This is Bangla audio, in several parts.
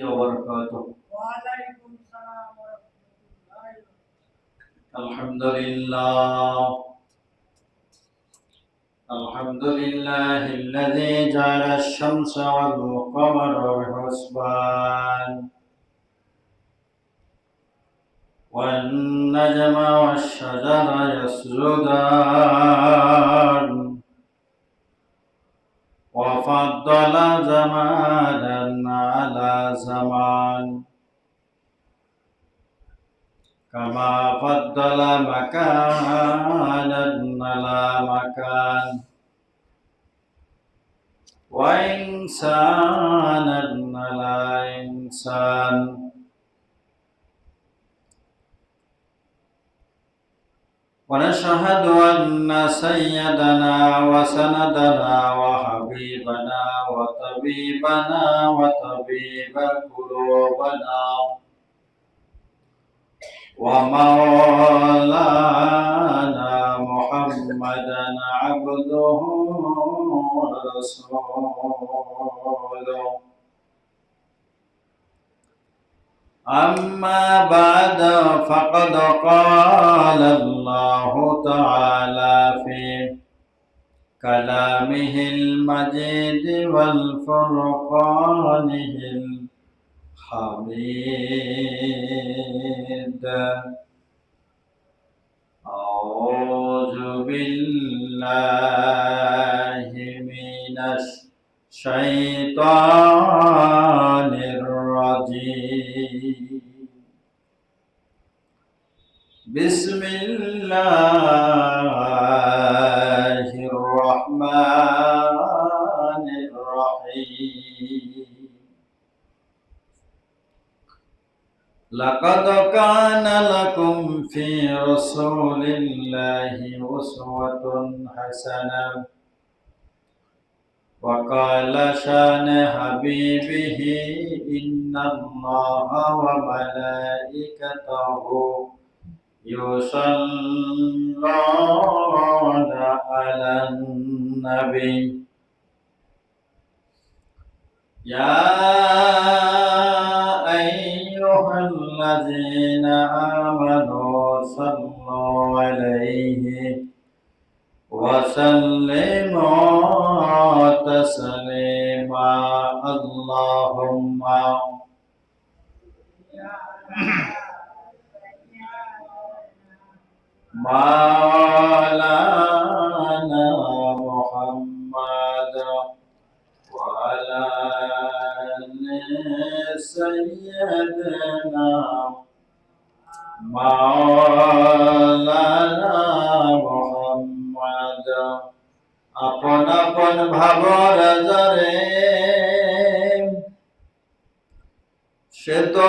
وبركاته. وعليكم السلام ورحمة الله. الحمد لله الذي جعل الشمس والقمر بحسبان والنجم والشجر يسجدان وفضل زمانا على زمان كما فضل مكانا على مكان وإنسانا على إنسان ونشهد أن سيدنا وسندنا وحبيبنا وطبيبنا وطبيب قلوبنا ومولانا محمدا عبده ورسوله. أما بعد فقد قال الله تعالى في كلامه المجيد والفرقانه الحميد. أعوذ بالله من الشيطان الرجيم. بسم الله الرحمن الرحيم. لقد كان لكم في رسول الله أسوة حسنة. وقال شان حبيبه إن الله وملائكته يصلون على النبي يا أيها الذين آمنوا صلوا عليه وسلموا تسليما. اللهم مولانا محمد وعلى آل سيدنا مولانا محمد আপন আপন ভাবর জরে সে তো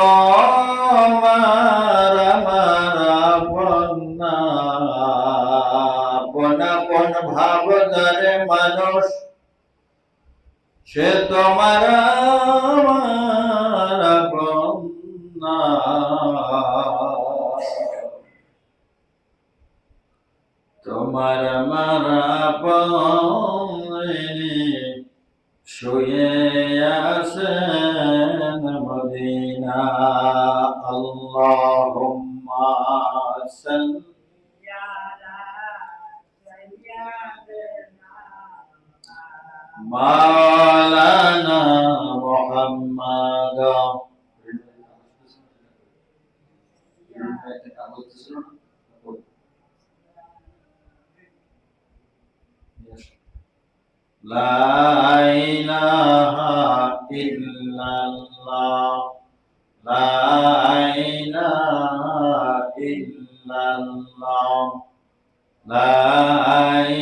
আমার আমার আপন না। আপন আপন ভাব জরে মানুষ সে তোমার আমার আপন না। তোমার আমার আপন শুয়ে আছেন মদিনা। আল্লাহুম্মা সাল্লি আলা সাইয়্যিদিনা মাওলানা মুহাম্মাদ। لا إله إلا الله لا إله إلا الله لا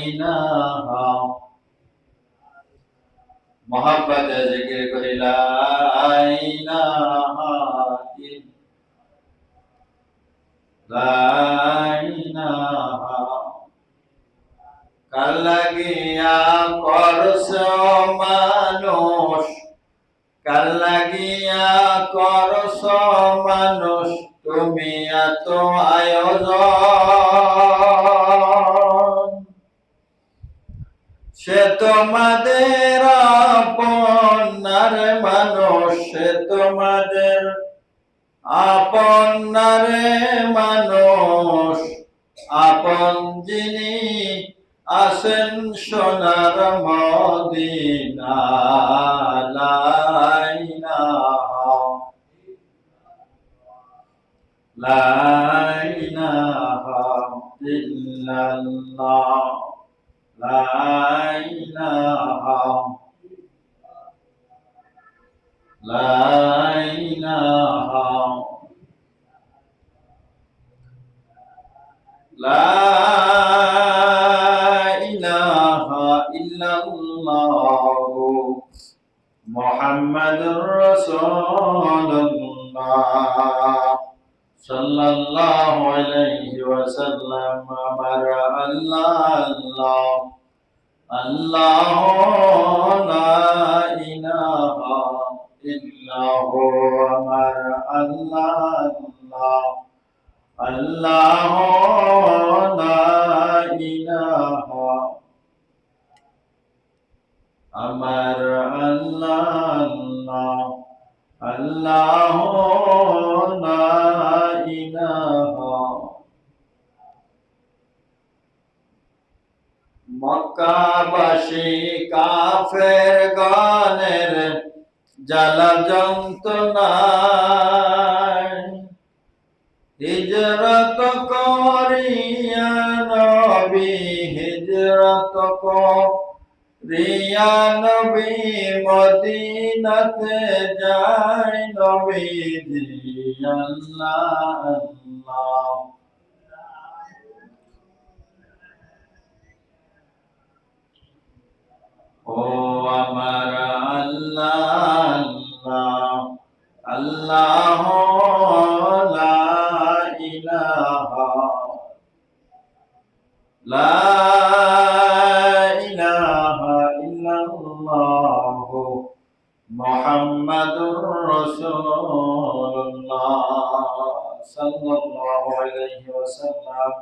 إله محبت ذکر کری لا إله لا إله কার লাগিয়া করছো মানুষ কার লাগিয়া করছো মানুষ তুমি এত আয়োজন সে তোমাদের আপনার মানুষ সে তোমাদের আপন না রে মানুষ, আপন যিনি আছেন সোনার মদিনা। লা ইলাহা লা ইলাহা ইল্লাল্লাহ, লা ইলাহা লা ইলাহা লা ইলাহা ইল্লাল্লাহু মুহাম্মাদুর রাসূলুল্লাহ সাল্লাল্লাহু আলাইহি ওয়াসাল্লাম। আমার আল্লাহ আল্লাহ লা ইলাহা ইল্লাহু, আমার আল্লাহ আল্লাহ লা ইলাহা, আমার আল্লাহ আল্লাহ লা ইলাহা। মক্কাবাসী কাফের গণের জ্বালা যন্ত্রণায় হিজরত করিয়া নবী, হিজরত করিয়া নবী মদিনাতে যায় নবীজি। আল্লাহ আল্লাহ ও আমার আল্লাহ আল্লাহ লা ইলাহা লা ইলাহা ইল্লাল্লাহ মুহাম্মাদুর রাসূলুল্লাহ সাল্লাল্লাহু আলাইহি ওয়াসাল্লাম।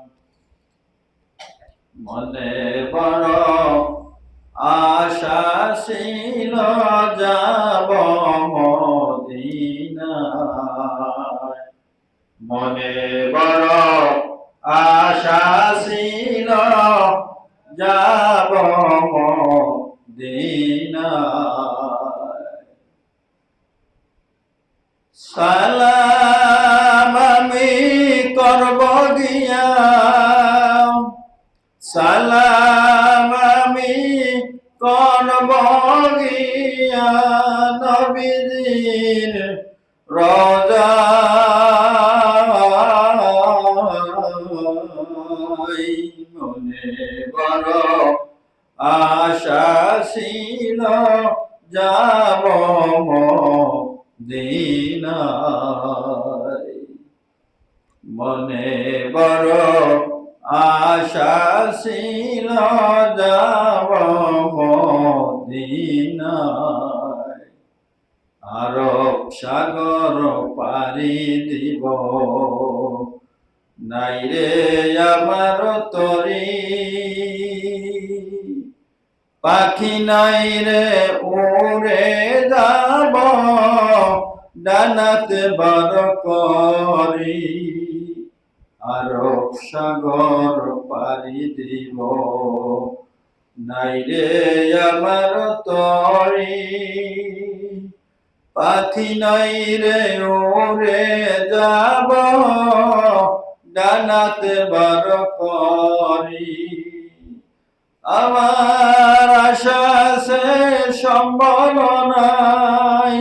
মনে বড় আশা ছিল যাব মদিনায়, মনে বড় আশা ছিল যাব মদিনায়। সালাম আমি করব গিয়া, সালাম আমি করব গিয়া নবীজির রওজায়। মনে বড় আশা ছিল যাব মদিনায়, মনে বড় আশা ছিল যাব মদিনায়। আরব সাগর পাড়ি দিব, নাই রে আমার তরি, পাখি নাই রে উড়ে যাব ডানাতে বার করি। আরব সাগর পাড়ি দিব, নাই রে আমার তরি, পাখি নাই রে উড়ে যাব ডানাতে বার করি। আমার আশা আছে সম্বল নাই,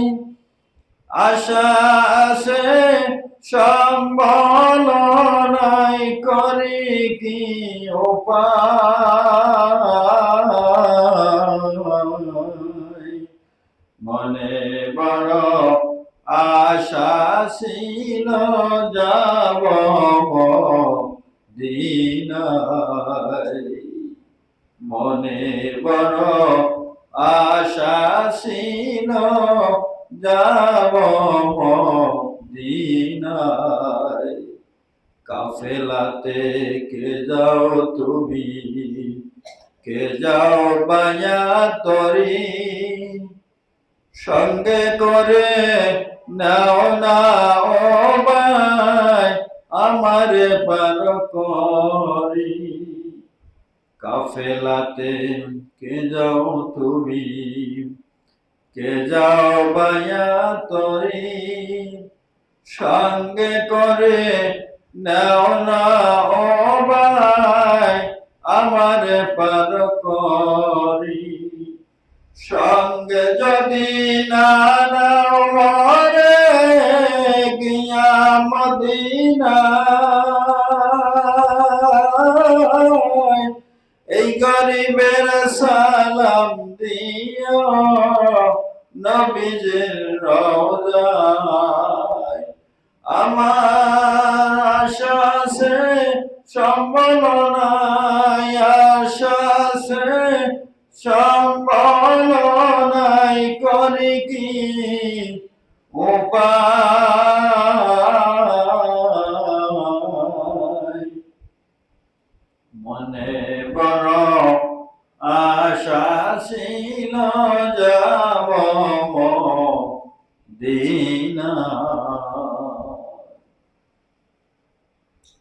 আশা আছে সম্বল নাই, করি কি উপায়। মনে বড় আশা ছিল যাব মদিনায়, মনে বড় আশা ছিল যাব মদিনায়। কাফেলাতে কে যাও তুমি, কে যাও বায়া তরি, সঙ্গে করে নাও না ও ভাই আমারে পার করি। কাফেলাতে কে যাও তুমি, কে যাও বায়া তরি, সঙ্গে করে নাও না ও ভাই আমারে পার করি। সঙ্গে যদি না নাও মরে গিয়া মদিনায়, এই গরিবের সালাম দিও নবীজির রওজায়। আমার আশা আছে সম্বল নাই, আশা আছে সম্বল নাই, করি কি উপায়। মনে বড় আশা ছিল যাব মদিনা।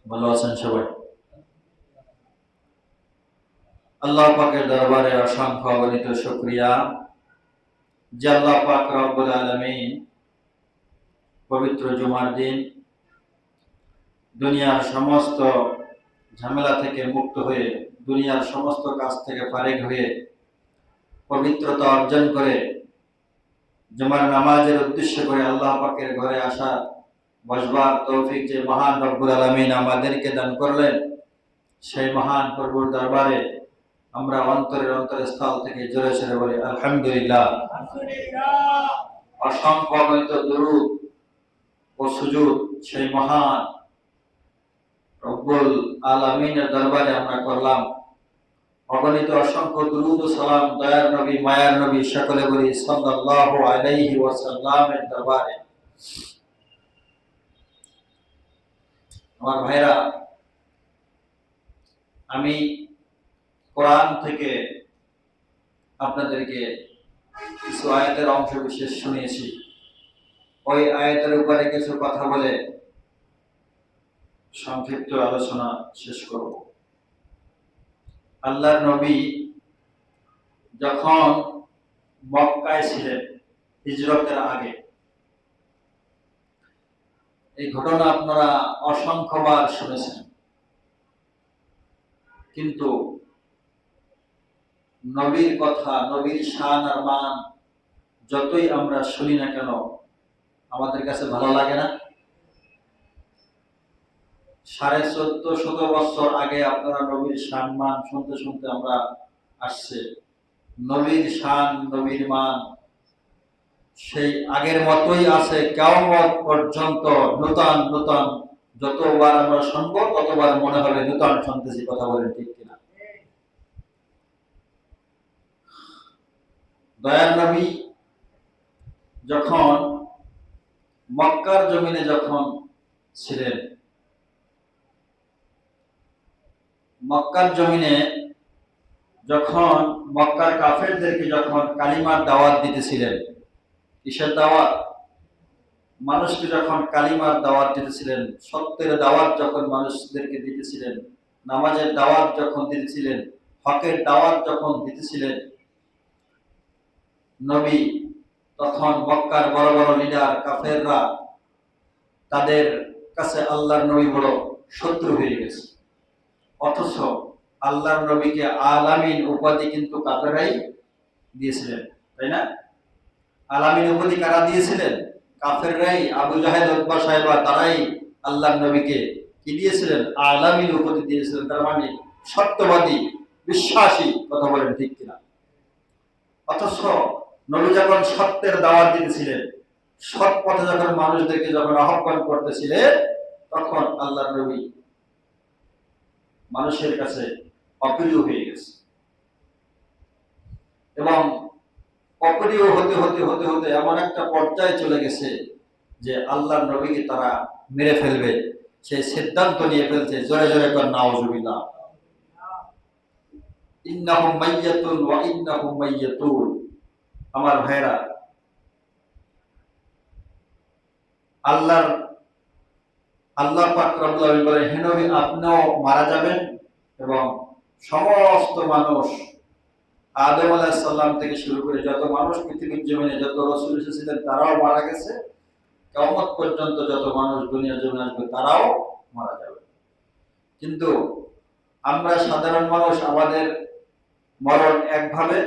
ভালো আছেন সবাই? আল্লাহ পাকের দরবারে অসংখ্য অগণিত শুকরিয়া যে আল্লাহ পাক রব্বুল আলামিন পবিত্র জুমার দিন দুনিয়ার সমস্ত ঝামেলা থেকে মুক্ত হয়ে, দুনিয়ার সমস্ত কাজ থেকে ফারিগ হয়ে, পবিত্রতা অর্জন করে জুমার নামাজের উদ্দেশ্য করে আল্লাহ পাকের ঘরে আসা বসবার তৌফিক যে মহান রব্বুল আলামিন আমাদেরকে দান করলেন, সেই মহান প্রভুর দরবারে আমরা অন্তরের অন্তরস্থল থেকে জোরে সোরে বলি আলহামদুলিল্লাহ। অসংখ্য অগণিত দুরূদ ও সুজুদ সেই মহান রব্বুল আলামিনের দরবারে আমরা করলাম। অগণিত অসংখ্য দুরূদ ও সালাম দয়ার নবী মায়ার নবী সকলে বলি সাল্লাল্লাহু আলাইহি ওয়াসাল্লামের দরবারে। আমার ভাইরা, আমি কোরআন থেকে আপনাদেরকে কিছু আয়াতের অংশ বিশেষ শুনিয়েছি। ওই আয়াতের উপরে কিছু কথা বলে সংক্ষিপ্ত আলোচনা শেষ করব। আল্লাহর নবী যখন মক্কায় ছিলেন হিজরতের আগে, এই ঘটনা আপনারা অসংখ্যবার শুনেছেন, কিন্তু নবীর কথা, নবীর শান আর মান যতই আমরা শুনি না কেন আমাদের কাছে ভালো লাগে না? 1450 বছর আগে আপনারা নবীর শান মান শুনতে শুনতে আমরা আসছে। নবীর শান, নবীর মান সেই আগের মতোই আছে কিয়ামত পর্যন্ত। নূতন নূতন যতবার আমরা শুনবো ততবার মনে হবে নূতন শুনতেছি। কথা বলেন ঠিক কিনা? দয়ার নবী যখন মক্কার জমিনে যখন ছিলেন, মক্কার জমিনে যখন মক্কার কাফেরদেরকে যখন কালিমার দাওয়াত দিতেছিলেন, কিসের দাওয়াত? মানুষকে যখন কালিমার দাওয়াত দিতেছিলেন, সত্যের দাওয়াত যখন মানুষদেরকে দিতেছিলেন, নামাজের দাওয়াত যখন দিতেছিলেন, হকের দাওয়াত যখন দিতেছিলেন নবী, তখন মক্কার বড় বড় লিডার কাফেররা তাদের কাছে আল্লাহর নবী বড় শত্রু হয়ে গেছে। অথচ আল্লাহর নবীকে আলামিন উপাধি কিন্তু কাফেররাই দিয়েছিলেন, তাই না? আলামিন উপাধি কারা দিয়েছিলেন? কাফেররাই। আবু জাহেল, উতবা, সাইবা তারাই আল্লাহর নবীকে কি দিয়েছিলেন? আলামিন উপাধি দিয়েছিলেন। তার মানে সত্যবাদী, বিশ্বাসী। কথা বলেন ঠিক কিনা? অথচ নবী যখন সত্যের দাওয়াত দিতেছিলেন, সৎ পথে যখন মানুষদেরকে যখন আহ্বান করতেছিলেন, তখন আল্লাহর নবী মানুষের কাছে অপ্রিয় হয়ে গেছে। এবং অপ্রিয় হতে হতে হতে হতে এমন একটা পর্যায়ে চলে গেছে যে আল্লাহর নবীকে তারা মেরে ফেলবে, সেই সিদ্ধান্ত নিয়ে ফেলছে। জোরে জোরে কর নাউজুবিল্লাহ। ইন্নাহুম মাইয়াতুন ওয়া ইন্নাহুম মাইয়াতুন। আমার ভাইরা, আল্লাহর আল্লাহ পাক রব্বুল আলামিন বলেন, হে নবী আপনিও মারা যাবেন এবং সমস্ত মানুষ আদম আলাইহিস সালাম থেকে শুরু করে যত মানুষ পৃথিবীর জমিনে যত রাসূল এসেছিলেন তারাও মারা গেছে। কিয়ামত পর্যন্ত যত মানুষ দুনিয়ার জমিনে আসবে তারাও মারা যাবে। কিন্তু আমরা সাধারণ মানুষ, আমাদের মরণ একভাবে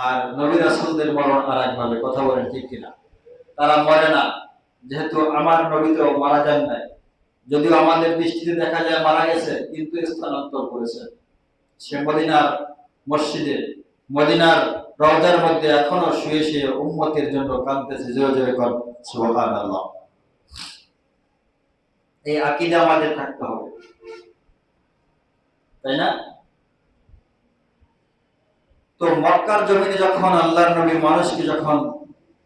আর নবী রাসূলদের মরণ আর একভাবে। কথা বলেন ঠিক কিনা? তারা মরে না, যেহেতু আমার নবী তো মারা যান নাই, যদিও আমাদের দৃষ্টিতে দেখা যায় মারা গেছে, কিন্তু স্থানান্তর করেছে। সে মদিনার মসজিদে, মদিনার রওজার মধ্যে এখনো শুয়ে শুয়ে উম্মতের জন্য কাঁদতেছে। জোরে জোরে কর সুবহানাল্লাহ। এই আকীদা আমাদের থাকতে হবে, তাই না? তো মক্কার জমিনে যখন আল্লাহর নবী মানুষকে যখন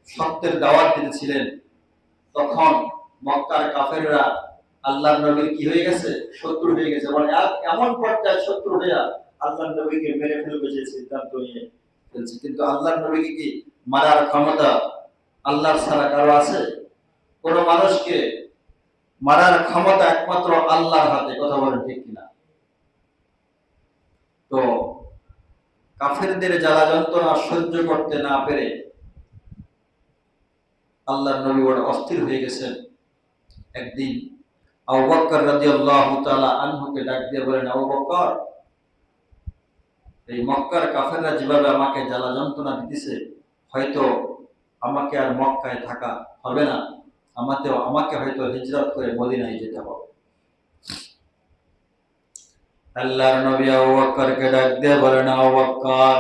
সত্যের দাওয়াত দিতেছিলেন, তখন মক্কার কাফেররা আল্লাহর নবীর কি হয়ে গেছে? শত্রু হয়ে গেছে। মানে এমন পর্যায়ে শত্রু হয়ে আল্লাহর নবীকে মেরে ফেলবে সে সিদ্ধান্ত নিয়ে ফেলছে। কিন্তু আল্লাহর নবীকে কি মারার ক্ষমতা আল্লাহর ছাড়া কারো আছে? কোন মানুষকে মারার ক্ষমতা একমাত্র আল্লাহর হাতে। কথা বলেন ঠিক কিনা? তো কাফেরদের জ্বালা যন্ত্রণা সহ্য করতে না পেরে আল্লাহর নবী বড় অস্থির হয়ে গেছেন। একদিন আবু বকর রাদিয়াল্লাহু তাআলা আনহুকে ডাক দিয়ে বলেন, আবু বকর, এই মক্কার কাফেররা যেভাবে আমাকে জ্বালা যন্ত্রণা দিতেছে, হয়তো আমাকে আর মক্কায় থাকা হবে না, আমাকে হয়তো হিজরত করে মদিনায় যেতে হবে। আল্লাহর নবী আবু বকরকে ডাক দিয়ে বলেন, আবু বকর,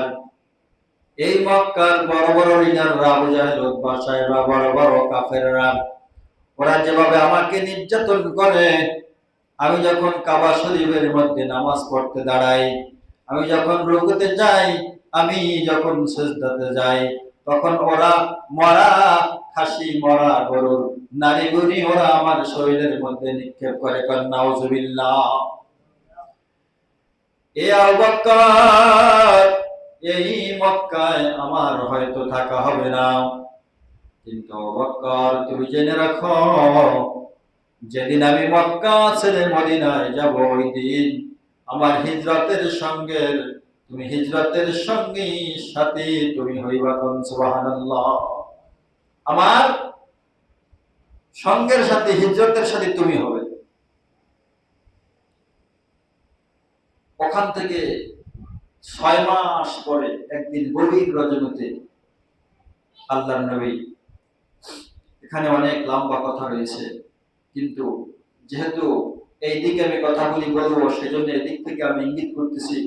এই মক্কার বড় বড় লিডাররা, আবু জাহেল, উতবা, সাইবা, বড় বড় কাফেররা, ওরা যেভাবে আমাকে নির্যাতন করে, আমি যখন কাবা শরীফের মধ্যে নামাজ পড়তে দাঁড়াই, আমি যখন রুকুতে যাই, আমি যখন সিজদাতে যাই, তখন ওরা মরা খাসি, মরা গরুর নারী বুড়ি ওরা আমার শরীরের মধ্যে নিক্ষেপ করে। নাউজুবিল্লাহ। এ আবু বকর, এই মক্কায় আমার হয়তো থাকা হবে না, কিন্তু আবু বকর তুমি জেনে রাখো, যেদিন আমি মক্কা ছেড়ে মদিনায় যাব, ওই দিন আমার হিজরতের সঙ্গে তুমি হিজরতের সঙ্গী সাথী তুমি হইবা। কোন সুবহানাল্লাহ। আমার সঙ্গের সাথে, হিজরতের সাথে তুমি হবে। ওখান থেকে 6 মাস পরে একদিন গভীর রজনীতে আল্লাহর নবী, এখানে অনেক লম্বা কথা রয়েছে, কিন্তু যেহেতু এই দিকে আমি কথাগুলি বলবো, সেজন্য এদিক থেকে আমি ইঙ্গিত করতেছি।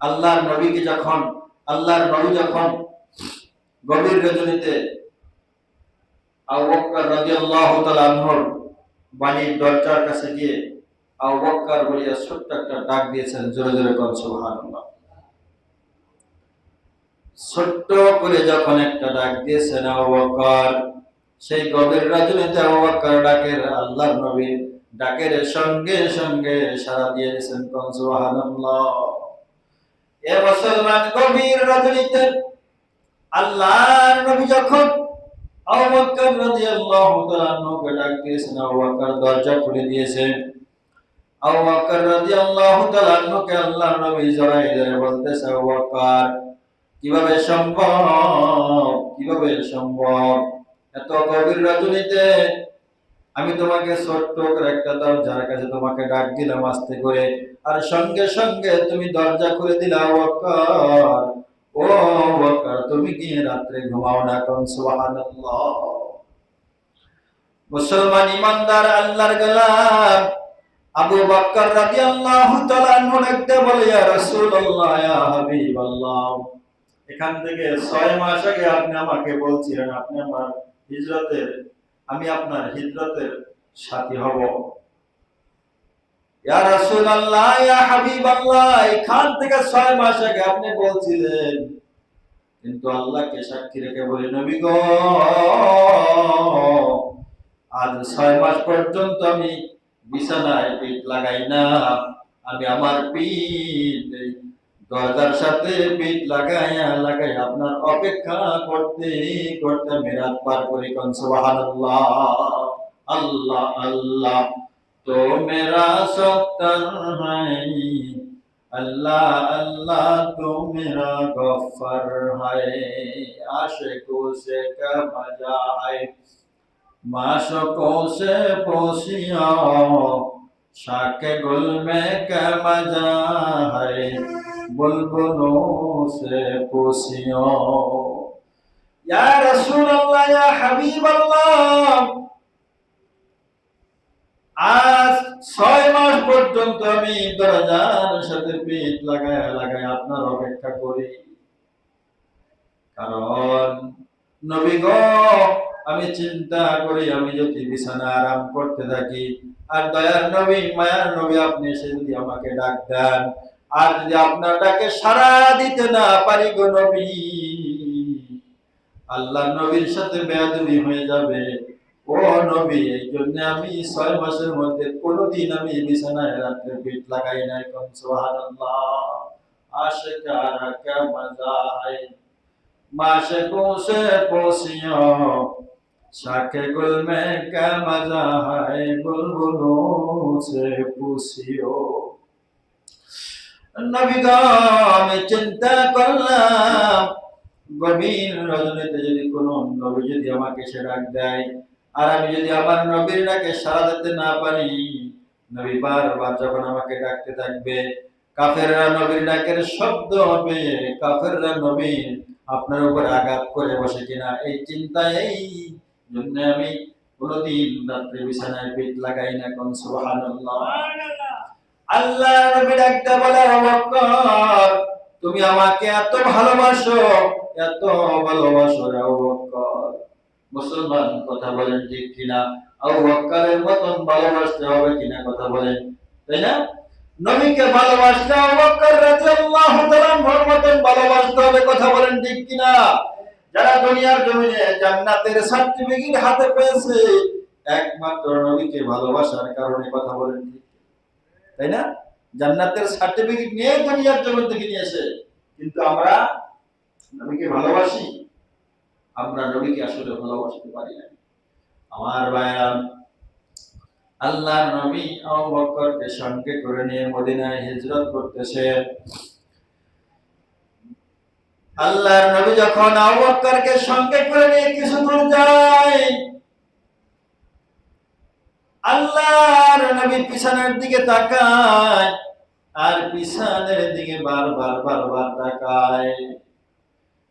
আল্লাহর নবী যখন গভীর রজনীতে আবু বকর রাদিয়াল্লাহু তাআলা আনহুর বাড়ির দরজার কাছে গিয়ে আবু বকর বলিয়া ছোট্ট একটা ডাক দিয়েছেন। জোরে জোরে কোন সুবহানাল্লাহ। ছোট্ট করে যখন একটা ডাক দিয়েছেন আবু বকর, সেই গভীর রজনীতে আবু বকর ডাকের, আল্লাহর নবীর ডাকের সঙ্গে সঙ্গে সাড়া দিয়ে দিয়েছেন। কোন সুবহানাল্লাহ। এ মুসলমান, গভীর রজনীতে আল্লাহর নবী যখন আবু বকর রাদিয়াল্লাহু তাআলা আনহুকে ডাক দিয়েছেন, আবু বকর দরজা খুলে দিয়েছেন। আবু বকর রাদিয়াল্লাহু তাআলা আনহুকে আল্লাহর নবী জড়াই ধরে বলতেছে, আবু বকর, কিভাবে সম্ভব এত গভীর রজনীতে আমি তোমাকে ছোট্ট করে একটা দরজার কাছে তোমাকে ডাক দিলাম আস্তে করে, আর সঙ্গে সঙ্গে তুমি দরজা খুলে দিলা। আবু বকর, ও বকর, তুমি কি রাত্রে ঘুমাও না? কোন সুবহানাল্লাহ। মুসলমান ইমানদার আল্লাহর গোলাম আবু বকর রাদিয়াল্লাহু তাআলা আনহু ডাকতে বলে, ইয়া রাসূলুল্লাহ, ইয়া হাবিবাল্লাহ, এখান থেকে 6 মাস আগে আপনি আমাকে বলছিলেন আমি আপনার হিজরতের সাথী হব। ইয়া রাসূলুল্লাহ, ইয়া হাবিবাল্লাহ, এখান থেকে 6 মাস আগে আপনি বলছিলেন, কিন্তু আল্লাহকে সাক্ষী রেখে বলি, নবী গো, আজ 6 মাস পর্যন্ত আমি বিছানায় পিঠ লাগাই না। আমি আমার পিঠ দরজার সাথে পিঠ লাগাইয়া আপনার অপেক্ষা করতে করতে আমি রাত পার করি। কোন সুবহানাল্লাহ। अल्लाह तो मेरा सत्तर है, अल्लाह अल्लाह तो मेरा गफ्फार है। आशिकों से क्या मजा है, माशूकों से पूछियो, शाके गुल में क्या मजा है, बुलबुलों से पूछियो। या रसूल अल्लाह, या हबीब अल्लाह, আজ 6 মাস পর্যন্ত আমি দরজার সাথে পিঠ লাগায় লাগায় আপনার অপেক্ষা করি, কারণ নবী গো, আমি চিন্তা করি আমি যদি বিছানা আরাম করতে থাকি আর দয়ার নবী মায়ার নবী আপনি এসে যদি আমাকে ডাক দেন, আর যদি আপনার ডাকে সাড়া দিতে না পারি গো নবী, আল্লাহ নবীর সাথে বেয়াদবি হয়ে যাবে। ও নবী, এই জন্য আমি 6 মাসের মধ্যে কোনোদিন আমি বিছানায় রাত্রে পিঠ লাগাই নাই। কোন সুবহানাল্লাহ। আশিকারা কা মজা है, माशकों से पूछियो, शाके गुल में क्या मजा है, बुलबुलों से पूछियो। নবী গো, আমি চিন্তা করলাম গভীর রজনীতে যদি কোনো নবী যদি আমাকে সে ডাক দেয়, আর আমি যদি আমার নবীর ডাকে সাড়া দিতে না পারি, নবী বারবার যখন আমাকে ডাকতে থাকবে, কাফেররা নবীর ডাকের শব্দ হবে, কাফেররা নবী আপনার উপর আঘাত করে বসে কিনা, এই চিন্তায় এই জন্য আমি কোনোদিন রাত্রে বিছানায় পিঠ লাগাই না। কোন সুবহানাল্লাহ। আল্লাহ নবী ডাকতে বলে, আবু বকর, তুমি আমাকে এত ভালোবাসো, এত ভালোবাসো আবু বকর। মুসলমান কথা বলেন ঠিক কিনা? আবু বকরের মতন ভালোবাসতে হবে কিনা, কথা বলেন, তাই না? নবীকে ভালোবাসতে আবু বকর রাদিয়াল্লাহু তাআলার মতন ভালোবাসতে হবে, কথা বলেন ঠিক কিনা? যারা দুনিয়ার জমিনে জান্নাতের সার্টিফিকেট হাতে পেয়েছে একমাত্র নবীকে ভালোবাসার কারণে, কথা বলেন ঠিক, তাই না? জান্নাতের সার্টিফিকেট নিয়ে দুনিয়ার জমিন থেকে নিয়েছে, কিন্তু আমরা নবীকে ভালোবাসি? আমরা নবীকে আসলে ভালোবাসতে পারি না। আমার ভাইরা, আল্লাহর নবী আবু বকরকে সঙ্গে করে নিয়ে মদিনায় হিজরত করতেছেন। আল্লাহর নবী যখন আবু বকরকে সঙ্গে করে নিয়ে কিছু দূর যায়, আল্লাহর নবী পিছনের দিকে তাকায়, আর পিছনের দিকে বারবার বারবার তাকায়,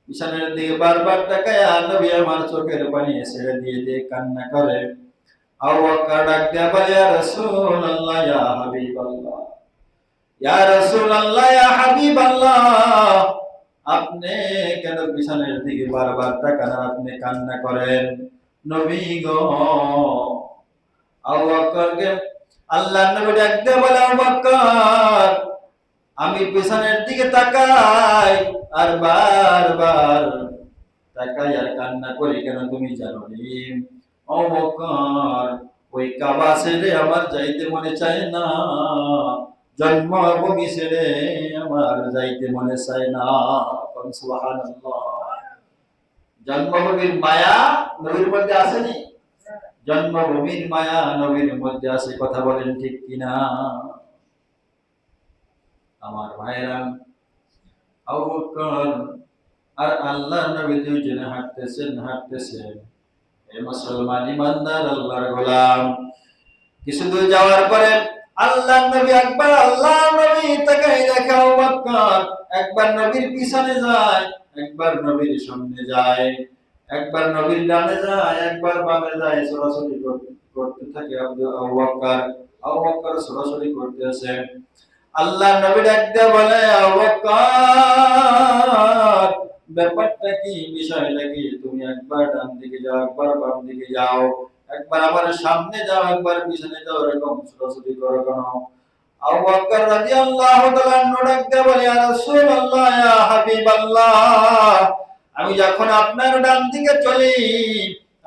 পিছনের দিকে বারবার তাকায়, আর নবী আমার চোখের পানি ছেড়ে দিয়ে দিয়ে কান্না করে। আবু বকর ডাক দিয়ে বলে, ইয়া রাসূলুল্লাহ, ইয়া হাবিবাল্লাহ, ইয়া রাসূলুল্লাহ, ইয়া হাবিবাল্লাহ, আপনি কেন পিছনের দিকে বারবার তাকান, আপনি কান্না করেন? নবী গো, আবু বকরকে আল্লাহর নবী ডাক দিয়ে বলে, আবু বকর, আমি পিছনের দিকে তাকাই আর বারবার তাকাই আর কান্না করি কেন তুমি জানো নি? আবু বকর, ওই কাবা ছেড়ে আমার যাইতে মনে চায় না, জন্মভূমি ছেড়ে আমার যাইতে মনে চায় না। সুবহানাল্লাহ। জন্মভূমির মায়া নবীর মধ্যে আসেনি? জন্মভূমির মায়া নবীর মধ্যে আছে, কথা বলেন ঠিক কিনা? আমার ভাইরা, আবু বকর আর আল্লাহর নবী দুইজনে হাঁটতেছেন। এই মুসলমান ইমানদার আল্লাহর গোলাম, কিছু দূর যাওয়ার পরে আল্লাহর নবী একবার আল্লাহর নবী তাকাই দেখে আবু বকর একবার নবীর পিছনে যায়, একবার নবীর সামনে যায়, একবার নবীর ডানে যায়, একবার বামে যায়, সরাসরি করতে থাকে আবু বকর সরাসরি করতেছে। আল্লাহর নবী ডাক দিয়ে বলে, আবু বকর, ব্যাপারটা কি, বিষয়টা কি? তুমি একবার ডান দিকে যাও, একবার বাম দিকে যাও, একবার আমার সামনে যাও, একবার পিছনে যাও, এরকম ছোটাছুটি করো কেন? আবু বকর রাদিয়াল্লাহু তাআলা ডাক দিয়ে বলে, ইয়া রাসূলুল্লাহ, ইয়া হাবিবাল্লাহ, আমি যখন আপনার ডান দিকে চলি,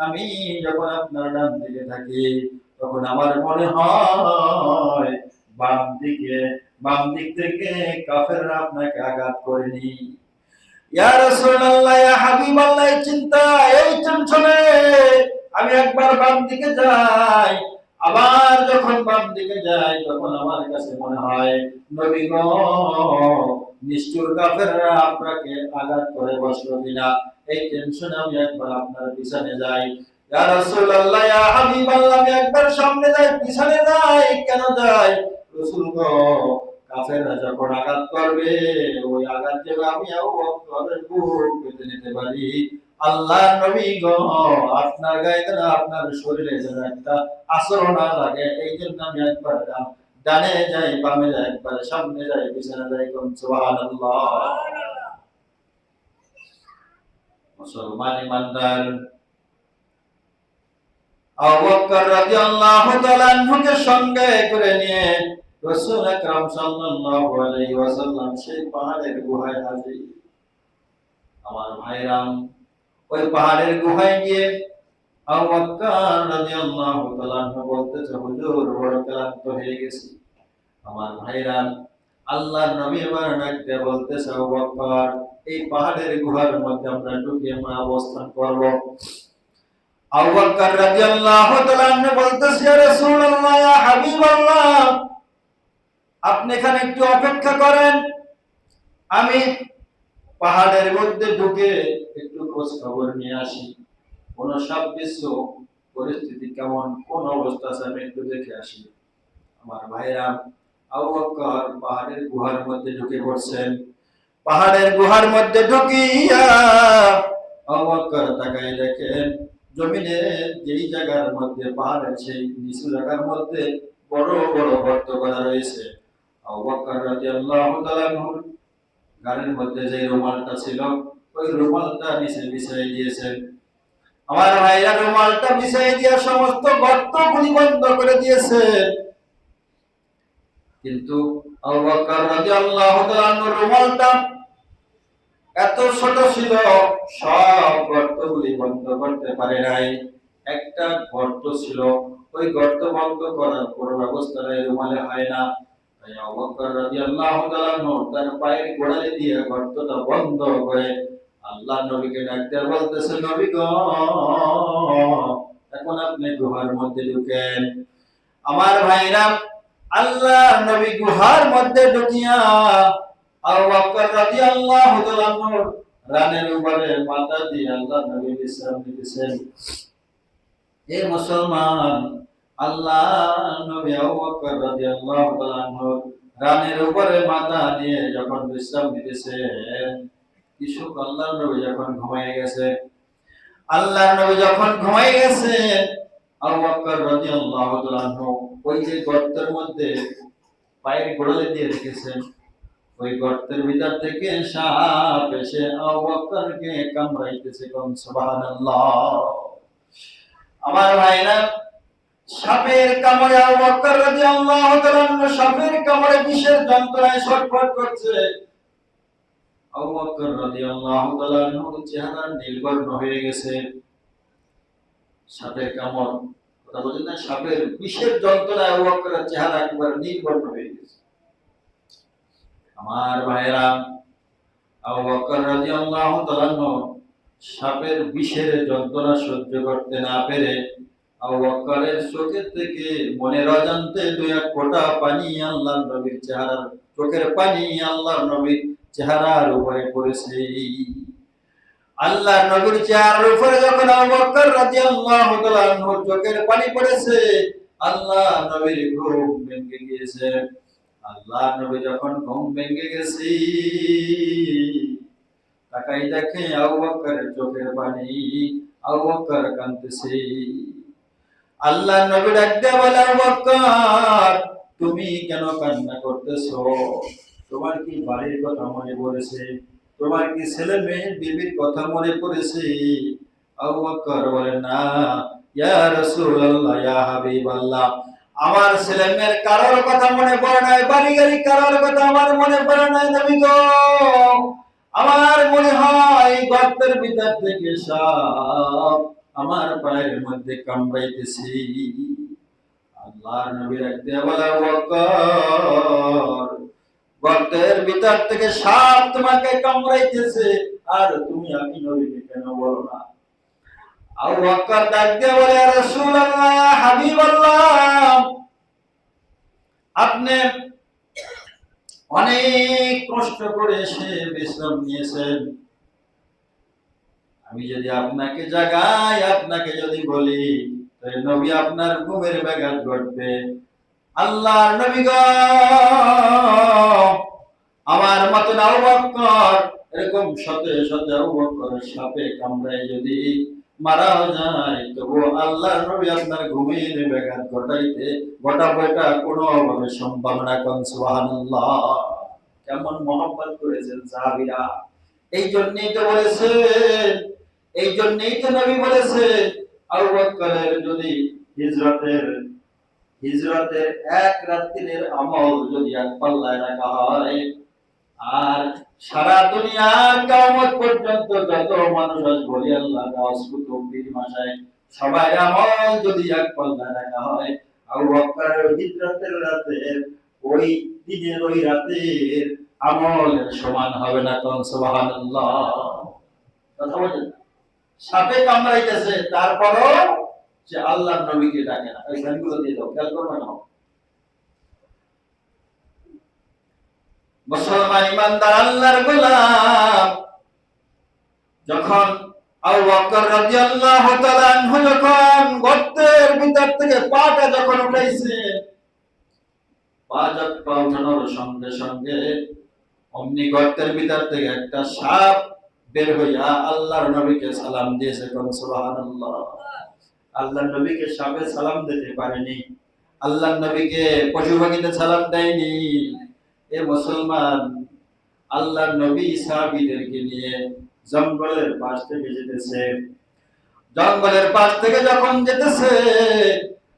আমি যখন আপনার ডান দিকে থাকি, তখন আমার মনে হয় বাম দিক থেকে কাফেররা আপনাকে আঘাত করেনি। ইয়া রাসূলুল্লাহ, ইয়া হাবিবাল্লাহ, এই চিন্তা, এই টেনশনে আমি একবার বাম দিকে যাই, আবার যখন বাম দিকে যাই তখন আমার কাছে মনে হয় নবী গো, নিষ্ঠুর কাফেররা আপনাকে আঘাত করে বসলো কিনা, এই টেনশনে আমি একবার আপনার পিছনে যাই। ইয়া রাসূলুল্লাহ, ইয়া হাবিবাল্লাহ, আমি একবার সামনে যাই পিছনে যাই, কেন যাই রাসূল গো? কাফেররা যখন আঘাত করবে ওই আঘাত যেন আমি আবু বকরের বুক পেতে নিতে পারি। আল্লাহ নবী গো, আপনার গায়ে যেন, আপনার শরীরে যেন একটা আসর না লাগে, এই জন্য আমি একবার ডানে যাই, বামে যাই, একবার সামনে যাই, পিছনে যাই। কোন সুবহানাল্লাহ। মুসলমান ইমানদার, আবু বকর রাদিয়াল্লাহু তাআলা আনহুকে সঙ্গে করে নিয়ে রাসূল আকরাম সাল্লাল্লাহু আলাইহি ওয়াসাল্লাম সেই পাহাড়ের গুহায় হাজির। আমার ভাইরাম, ওই পাহাড়ের গুহায় গিয়ে আবু বকর রাদিয়াল্লাহু তাআলা আনহু বলতেছে, হুজুর বড় ক্লান্ত হয়ে গেছি। আমার ভাইরাম, আল্লাহর নবী এবার ডাক দিয়ে বলতেছে, আবু বকর, এই পাহাড়ের গুহার মধ্যে আমরা ঢুকে আমরা অবস্থান করব। আবু বকর রাদিয়াল্লাহু তাআলা আনহু বলতেছে, ইয়া রাসূলুল্লাহ, ইয়া হাবিবাল্লাহ, আপনি এখানে একটু অপেক্ষা করেন, আমি পাহাড়ের মধ্যে ঢুকে একটু খোঁজ খবর নিয়ে আসি, কোন সাববিচ্ছ পরিস্থিতি কেমন, কোন অবস্থা আছে আমি একটু দেখে আসি। আমার ভাইরা, আবু বকর পাহাড়ের গুহার মধ্যে ঢুকে পড়ছেন। পাহাড়ের গুহার মধ্যে ঢুকিয়া আবু বকর তাকায় দেখেন জমিনে যেই জায়গার মধ্যে পাহাড়ের সেই নিচু জায়গার মধ্যে বড় বড় গর্ত করা রয়েছে। আবু বকর রাদিয়াল্লাহু তাআলা আনহুর গাড়ির মধ্যে যে রুমালটা ছিল ওই রুমালটা নিচে বিছিয়ে দিয়েছেন। আমার ভাইরা রুমালটা বিছিয়ে দিয়ে সমস্ত গর্তগুলি বন্ধ করে দিয়েছে। কিন্তু আবু বকর রাদিয়াল্লাহু তাআলা আনহুর রুমালটা এত ছোট ছিল, সব গর্তগুলি বন্ধ করতে পারে নাই। একটা গর্ত ছিল, ওই গর্ত বন্ধ করার কোনো ব্যবস্থা নাই, রুমালে হয় না। তাই আবু বকর রাদিয়াল্লাহু তাআলা আনহু তার পায়ের গোড়ালি দিয়ে গর্তটা বন্ধ করে আল্লাহর নবীকে ডাক দিয়ে বলতেছে, নবী গো, এখন আপনি গুহার মধ্যে ঢুকেন। আমার ভাইরা, আল্লাহর নবী গুহার মধ্যে ঢুকিয়া আবু বকর রাদিয়াল্লাহু তাআলা আনহু রানের উপরে মাথা দিয়ে আল্লাহর নবী বিশ্রাম নিতেছেন। এ মুসলমান, আল্লাহর নবী আবু বকর রাদিয়াল্লাহু তাআলা আনহু রানের উপরে মাথা দিয়ে যখন বিশ্রাম নিতেছেন, কিছু আল্লাহর নবী যখন ঘুমিয়ে গেছে, আল্লাহর নবী যখন ঘুমিয়ে গেছে, আবু বকর রাদিয়াল্লাহু তাআলা আনহু ওই যে গর্তের মধ্যে পায়ের গোড়ালি দিয়ে রেখেছেন, ওই গর্তের ভিতর থেকে সাপ এসে আবু বকরকে কামড়াইতেছে। কোন সুবহানাল্লাহ। আমার ভাইরা, সাপের কামড়ে আবু বকর রাদিয়াল্লাহু তাআলা আনহু সাপের কামড়ে বিষের যন্ত্রণায় ছটফট করছে। আবু বকর রাদিয়াল্লাহু তাআলা আনহু চেহারা নীলবর্ণ হয়ে গেছে। সাপের কামড়, কথা বলেন না, সাপের বিষের যন্ত্রণায় আবু বকরের চেহারা একেবারে নীলবর্ণ হয়ে গেছে। আমার ভাইরা, আবু বকর রাদিয়াল্লাহু তাআলা আনহু সাপের বিষের যন্ত্রণা সহ্য করতে না পেরে আবু বকরের চোখের থেকে মনের অজান্তে দুই এক ফোঁটা পানি আল্লাহর নবীর চেহারার, চোখের পানি আল্লাহর নবীর চেহারার উপরে পড়েছে। আল্লাহর নবীর চেহারার উপরে যখন আবু বকর রাদিয়াল্লাহু তাআলা আনহুর চোখের পানি পড়েছে, আল্লাহর নবীর ঘুম ভেঙে গিয়েছে। আল্লাহর নবী যখন ঘুম ভেঙে গেছে, তাকাই দেখে আবু বকরের চোখের পানি, আবু বকর কাঁদতেছে। আল্লাহর নবী ডাক দিয়ে বলে, আবু বকর, তুমি কেন কান্না করতেছো? তোমার কি বাড়ির কথা মনে পড়েছে? তোমার কি ছেলে মেয়ে বিবির কথা মনে পড়েছে? আবু বকর বলে, না ইয়া রাসূলুল্লাহ, ইয়া হাবিবাল্লাহ, আমার ছেলে মেয়ের কারোর কথা মনে পড়ে নাই, বাড়ি গাড়ি কারোর কথা আমার মনে পড়ে নাই নবী গো। আমার মনে হয় গর্তের ভিতর থেকে সাপ আমার পায়ের মধ্যে কামড়াইতেছে। আল্লাহর নবী ডাক দিয়ে বলে, আবু বকর, গর্তের ভিতর থেকে সাপ তোমাকে কামড়াইতেছে, আর তুমি আমি নবীকে কেন বলো না? আবু বকর ডাক দিয়ে বলে, ইয়া রাসূলুল্লাহ, ইয়া হাবিবাল্লাহ, আপনি অনেক কষ্ট করে এসে বিশ্রাম নিয়েছেন, আমি যদি আপনাকে জাগাই, আপনাকে যদি বলি, তাহলে নবী আপনার ঘুমের ব্যাঘাত ঘটবে। আল্লাহর নবী গো, আমার মতন আবু বকর এরকম শতে শতে আবু বকরের সাপে কামড়ায় যদি মারাও যায়, তবু আল্লাহর নবী আপনার ঘুমের ব্যাঘাত ঘটাবোটা কোনোভাবে সম্ভব না। কোন সুবহানাল্লাহ। কেমন মহব্বত করেছেন সাহাবীরা। এই জন্যই তো বলেছেন, এই জন্যই তো নবী বলেছেন, আবু বকরের যদি হিজরতের হিজরতের এক রাত্রির আমল যদি এক পাল্লায় রাখা হয়, আর সারা দুনিয়ার কিয়ামত পর্যন্ত যত মানুষ আসবে আল্লাহর রাসূল তকবীর মাসায় সবার আমল যদি এক পাল্লায় রাখা হয়, আবু বকরের হিজরতের রাতের ওই দিনের ওই রাতের আমলের সমান হবে না। কোন সুবহানাল্লাহ। কথা বলেন। সাপে কামড়াইতেছে, তারপরও সে আল্লাহর নবীকে ডাকে না। এই গানগুলো দিয়ে দাও, খেয়াল করবে না। মুসলমান ইমানদার আল্লাহর গোলাম যখন আবু বকর রাদিয়াল্লাহু তাআলা আনহু যখন গর্তের ভিতর থেকে পাটা যখন উঠাইছে, পা উঠানোর সঙ্গে সঙ্গে অমনি গর্তের ভিতর থেকে একটা সাপ বের হইয়া আল্লাহর নবীকে সালাম দিয়েছে। কোন সুবহানাল্লাহ। আল্লাহর নবীকে সাপে সালাম দিতে পারেনি, আল্লাহর নবীকে পশু পাখিতে সালাম দেয়নি। এ মুসলমান, আল্লাহর নবী সাহাবীদেরকে নিয়ে জঙ্গলের পাশ থেকে যেতেছে, জঙ্গলের পাশ থেকে যখন যেতেছে,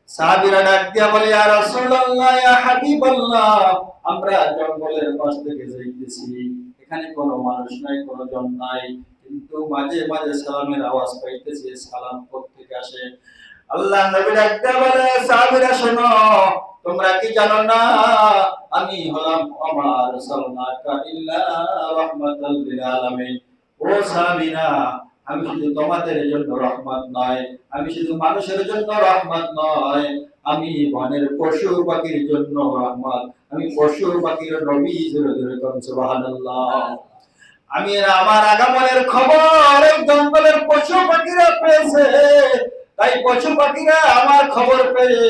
সাহাবীরা ডাক দিয়া বলে, ইয়া রাসূলুল্লাহ, ইয়া হাবিবাল্লাহ, আমরা জঙ্গলের পাশ থেকে যাইতেছি, এখানে কোনো মানুষ নাই, কোনো জন নাই, কিন্তু মাঝে মাঝে সালামের আওয়াজ পাইতেছি, সালাম কোত্থেকে আসে? আল্লাহ নবী ডাক দিয়া বলে, সাহাবীরা শোনো, তোমরা কি জানো না আমি হলাম ওমা আরসালনাকা ইল্লা রাহমাতাল লিল আলামিন। ও সাহাবীরা, আমি শুধু তোমাদের জন্য রহমত নয়, আমি শুধু মানুষের জন্য রহমত নয়, আমি বনের পশু পাখির জন্য রহমত, আমি পশু পাখির নবী। জোরে জোরে কোন সুবহানাল্লাহ। আমি আমার আগমনের খবর এই জঙ্গলের পশু পাখিরা পেয়েছে, তাই পশু পাখিরা আমার খবর পেয়ে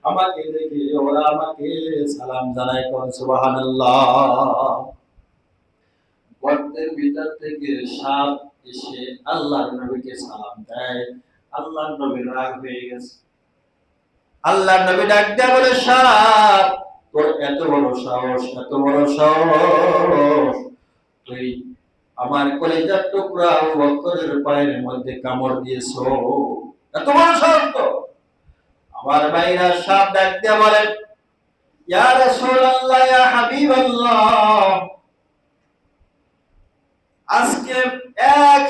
আমাকে দেখে ওরা আমাকে সালাম জানায়। কোন সুবহানাল্লাহ। গর্তের ভিতর থেকে সাপ এসে আল্লাহর নবীকে সালাম দেয়, আল্লাহর নবীর রাগ হয়ে গেছে। আল্লাহর নবী ডাক দেয়া বলে, সাপ, তোর এত বড় সাহস, এত বড় সাহস, তুই আমার কলিজার টুকরা আবু বকরের পায়ের মধ্যে কামড় দিয়েছো, এত বড় সাহস তো? আমার ভাইরা সাপ ডাক দেয়া বলে, ইয়া রাসূলুল্লাহ, ইয়া হাবিবাল্লাহ, আজকে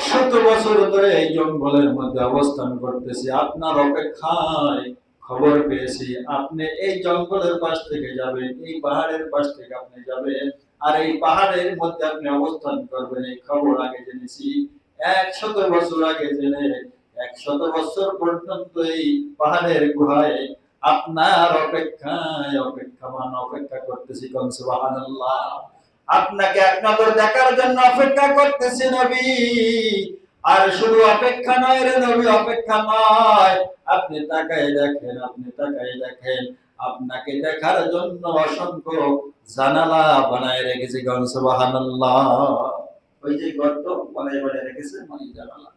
100 বছর ধরে এই জঙ্গলের মধ্যে অবস্থান করতেছি, আপনার অপেক্ষায় খবর পেয়েছি আপনি এই জঙ্গলের পাশ থেকে যাবেন, এই পাহাড়ের পাশ থেকে আপনি যাবেন, আর এই পাহাড়ের মধ্যে আপনি অবস্থান করবেন, এই খবর আগে জেনেছি। 100 বছর আগে জেনে 100 বছর পর্যন্ত এই পাহাড়ের গুহায় আপনার অপেক্ষা করতেছি। কোন সুবহানাল্লাহ। আপনাকে এক নজর দেখার জন্য অপেক্ষা করতেছি নবী। আর শুধু অপেক্ষা নয় রে নবী, অপেক্ষা নয়, আপনি তাকায় দেখেন, আপনি তাকায় দেখেন, আপনাকে দেখার জন্য অসংখ্য জানালা বানায় রেখেছি। কোন সুবহানাল্লাহ। ওই যে গর্ত বানায় বানায় রেখেছে, মানে জানালা।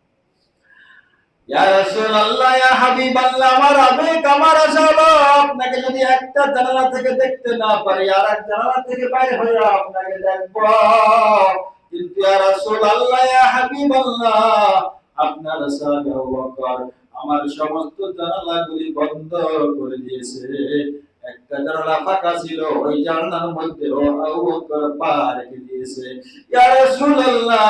ইয়া রাসূলুল্লাহ, ইয়া হাবিবাল্লাহ, আমার আবেগ, আমার আশা হলো আপনাকে যদি একটা জানালা থেকে দেখতে না পারি, আর এক জানালা থেকে বাইরে হয়ে আপনাকে দেখব। কিন্তু ইয়া রাসূলুল্লাহ, ইয়া হাবিবাল্লাহ, আপনার সাহাবী আবু বকর আমার সমস্ত জানালাগুলি বন্ধ করে দিয়েছে, একটা জানালা ফাঁকা ছিল, ওই জানালার মধ্যে আবু বকর পা রেখে দিয়েছে। ইয়া রাসূলুল্লাহ,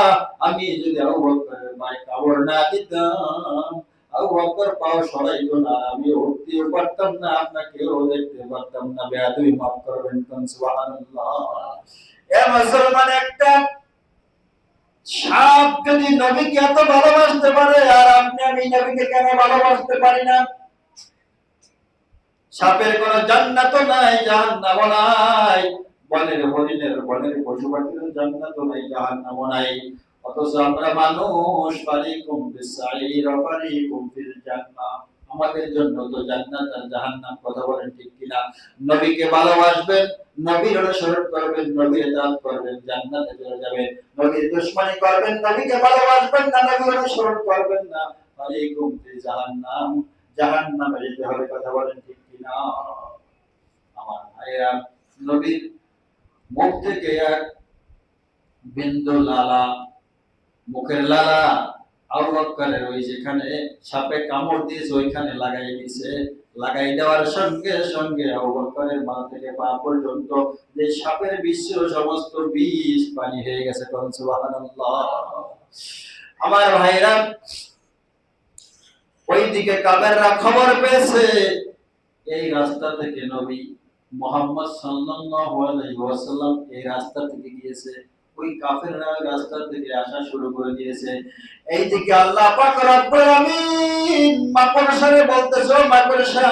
আমি যদি আবু বকরের পায়ে কামড় না দিতাম, আবু বকর পাও সরাইতো না, আমি উঠতেও পারতাম না, আপনাকেও দেখতে পারতাম না। বেয়াদবি মাফ করবেন। কোন সুবহানাল্লাহ। এ মুসলমান, একটা সাপ যদি নবীকে এত ভালোবাসতে পারে, আর আপনি আমি নবীকে কেন ভালোবাসতে পারি না? সাপের কোনো জান্নাতও নাই, জাহান্নামও নাই। বনের হরিণের, বনের পশু পাখির জান্নাতও নাই, জাহান্নামও নাই। অথচ আমরা মানুষ, ফারিকুম ফিস সাঈর ওয়া ফারিকুম ফিল জান্নাহ। আমাদের জন্য তো জান্নাত আর জাহান্নাম, কথা বলেন ঠিক কিনা? নবীকে ভালোবাসবেন, নবীর অনুসরণ করবেন, নবীর ইতাআত করবেন, জান্নাতে চলে যাবেন। নবীর দুশমনি করবেন, নবীকে ভালোবাসবেন না, নবীর অনুসরণ করবেন না, ফারিকুম ফিল জাহান্নাম, জাহান্নামে যেতে হবে, কথা বলেন ঠিক কিনা? আমার ভাইরা, নবীর মুখ থেকে এক বিন্দু লালা, মুখের লালা আবু বকরের ওই যেখানে সাপে কামড় দিয়েছে ওইখানে লাগাই দিয়েছে। লাগাই দেওয়ার সঙ্গে সঙ্গে আবু বকরের মাথা থেকে পা পর্যন্ত যে সাপের বিষ, সমস্ত বিষ পানি হয়ে গেছে। সুবহানাল্লাহ। আমার ভাইরা, ওইদিকে কাফেররা খবর পেয়েছে এই রাস্তা থেকে নবী মুহাম্মদ সাল্লাল্লাহু আলাইহি ওয়াসাল্লাম এই রাস্তা থেকে গিয়েছে। ওই কাফেররা রাস্তা থেকে আসা শুরু করে দিয়েছে। এইদিকে আল্লাহ পাক রব্বুল আমিন মাকড়সারে বলতেছে, মাকড়সা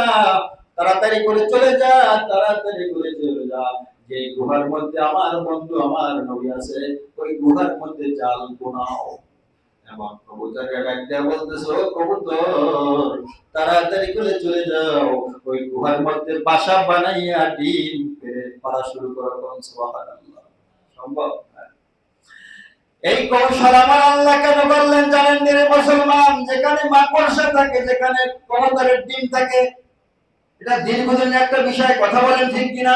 তাড়াতাড়ি করে চলে যা, তাড়াতাড়ি করে চলে যা, যে গুহার মধ্যে আমার বন্ধু আমার নবী আছে, ওই গুহার মধ্যে জাল বোনাও। এবং কবুতরের ডাক দেয়া বলতেছে, ও কবুতর তাড়াতাড়ি করে চলে যাও, ওই গুহার মধ্যে বাসা বানাইয়া ডিম পেড়ে পাড়া শুরু করো। সুবহানাল্লাহ। সম্ভব? এই কৌশল আমার আল্লাহ কেন বললেন জানেন রে মুসলমান? যেখানে মাকড়সা থাকে, যেখানে কবুতরের ডিম থাকে, এটা দীর্ঘদিনের একটা বিষয়, কথা বলেন ঠিক কিনা?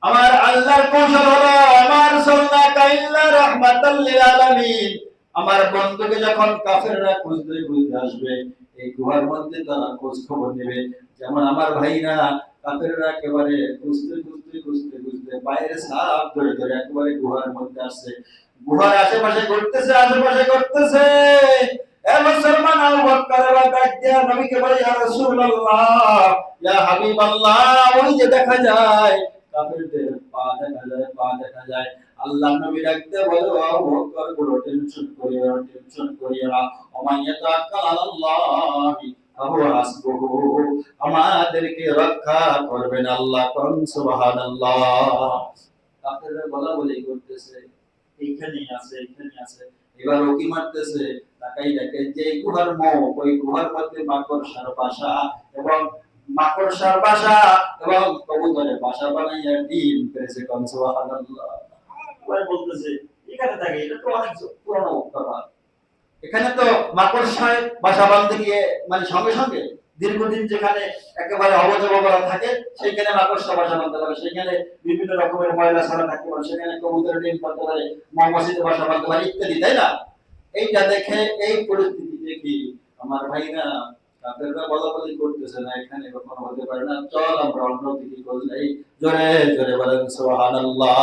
আমার আল্লাহর কৌশল হলো, আমার সাল্লাকা ইল্লা রাহমাতাল লিল আলামিন। আমার বন্ধুকে যখন কাফেররা খুঁজতে খুঁজতে আসবে, এই গুহার মধ্যে তারা খোঁজ খবর নেবে। যেমন আমার ভাইরা, কাফেররা একেবারে খুঁজতে খুঁজতে খুঁজতে খুঁজতে বাইরে সাপ ধরে ধরে একেবারে গুহার মধ্যে আসছে। গুহার আশেপাশে ঘুরতেছে, আশেপাশে ঘুরতেছে। এ মুসলমান, আবু বকর ডাক দিয়া নবীকে বলে, ইয়া রাসূলুল্লাহ, ইয়া হাবিবাল্লাহ, ওই যে দেখা যায় কাফেরদের পা দেখা যায়, পা দেখা যায়। আল্লাহ নবী ডাকতে বলে, আবু বকর কোনো টেনশন করিও না, টেনশন করিও না, ওমান ইয়াতাওয়াক্কাল আলাল্লাহি ফাহুয়া হাসবুহু, আমাদেরকে রক্ষা করবেন আল্লাহ। কোন সুবহানাল্লাহ। কাফেররা বলা বলি করতেছে, এইখানেই আছে, এইখানে আছে। এবার ওকি মারতেছে, তাকাই দেখে যে গুহার মুখ, ওই গুহার মধ্যে মাকড়সার বাসা, এবং মাকড়সার বাসা এবং কবুতরের বাসা বানাইয়া ডিম পেড়েছে। কোন সুবহানাল্লাহ। ওই বলতেছে, এখানে থাকে, এটা তো অনেক পুরনো ব্যাপার। এখানে তো মাকড়সায় বাসা বাঁধতে গিয়ে মানে সঙ্গে সঙ্গে দীর্ঘদিন যেখানে একেবারে অবজবরা থাকে, সেখানে মাকড়সা বাসা বাঁধতে পারে, সেখানে বিভিন্ন রকমের ময়লা ছাড়া থাকতে পারে, সেখানে কবুতরের ডিম পারতে পারে, মৌমাছিতে বাসা বাঁধতে পারে ইত্যাদি, তাই না? এইটা দেখে, এই পরিস্থিতি দেখি আমার ভাইরা, কাফেররা বলাবলি করতেছে না, এখানে কখনো হতে পারে না, চল আমরা অন্য দিকে খোঁজ নেই। জোরে জোরে বলেন সুবহানাল্লাহ।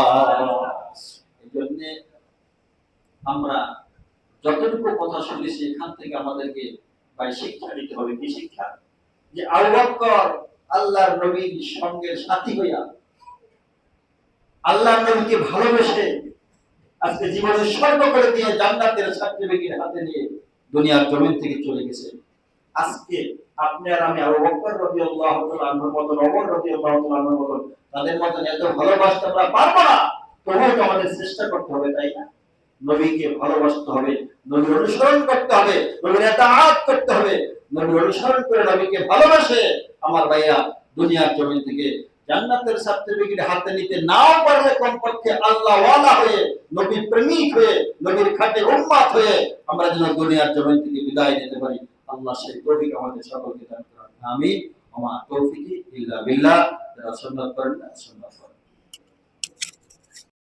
এই জন্য আমরা যতটুকু কথা শুনেছি, এখান থেকে আমাদেরকে ভাই শিক্ষা নিতে হবে। কি শিক্ষা? যে আবু বকর আল্লাহর নবীর সঙ্গে সাথী হইয়া, আল্লাহর নবীকে ভালোবেসে আজকে জীবনে স্বর্গ করে দিয়ে জান্নাতের সার্টিফিকেট হাতে নিয়ে দুনিয়ার জমিন থেকে চলে গেছে। আজকে আপনি আর আমি আবু বকর রাদিয়াল্লাহু তাআলা আনহুর মত, ওমর রাদিয়াল্লাহু তাআলা আনহুর মত, তাদের মত এত ভালোবাসতে আমরা পারবো না, তবুও তো আমাদের চেষ্টা করতে হবে, তাই না? নবীকে ভালোবাসতে হবে, নবীর অনুসরণ করতে হবে, নবীর ইতাআত করতে হবে। নবীর অনুসরণ করে নবীকে ভালোবাসে আমার ভাইয়া দুনিয়ার জমিন থেকে জান্নাতের সার্টিফিকেট হাতে নিতে নাও পারলে কমপক্ষে আল্লাহ ওয়ালা হয়ে, নবী প্রেমিক হয়ে, নবীর খাঁটি উম্মত হয়ে আমরা যেন দুনিয়ার জমিন থেকে বিদায় নিতে পারি। আল্লাহ সেই তৌফিক আমাদের সকলকে দান করুন। আমিন। ওয়া মা তৌফিকি ইল্লা বিল্লাহ। যারা সুন্নাত করেন না, সুন্নাত করেন।